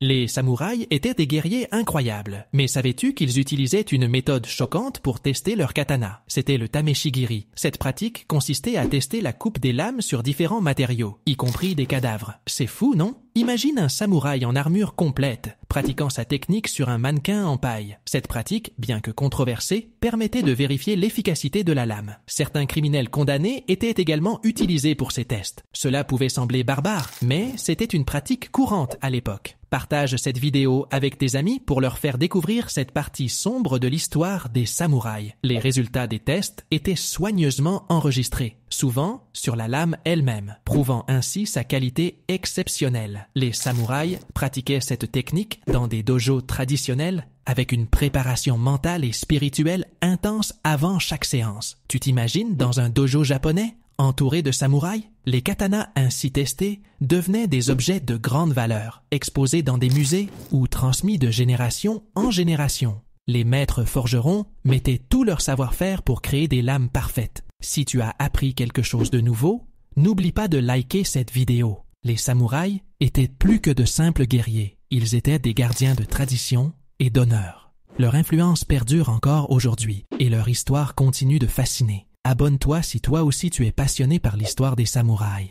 Les samouraïs étaient des guerriers incroyables, mais savais-tu qu'ils utilisaient une méthode choquante pour tester leur katana? C'était le tameshigiri. Cette pratique consistait à tester la coupe des lames sur différents matériaux, y compris des cadavres. C'est fou, non? Imagine un samouraï en armure complète, pratiquant sa technique sur un mannequin en paille. Cette pratique, bien que controversée, permettait de vérifier l'efficacité de la lame. Certains criminels condamnés étaient également utilisés pour ces tests. Cela pouvait sembler barbare, mais c'était une pratique courante à l'époque. Partage cette vidéo avec tes amis pour leur faire découvrir cette partie sombre de l'histoire des samouraïs. Les résultats des tests étaient soigneusement enregistrés, souvent sur la lame elle-même, prouvant ainsi sa qualité exceptionnelle. Les samouraïs pratiquaient cette technique dans des dojos traditionnels avec une préparation mentale et spirituelle intense avant chaque séance. Tu t'imagines dans un dojo japonais? Entourés de samouraïs, les katanas ainsi testés devenaient des objets de grande valeur, exposés dans des musées ou transmis de génération en génération. Les maîtres forgerons mettaient tout leur savoir-faire pour créer des lames parfaites. Si tu as appris quelque chose de nouveau, n'oublie pas de liker cette vidéo. Les samouraïs étaient plus que de simples guerriers. Ils étaient des gardiens de tradition et d'honneur. Leur influence perdure encore aujourd'hui et leur histoire continue de fasciner. Abonne-toi si toi aussi tu es passionné par l'histoire des samouraïs.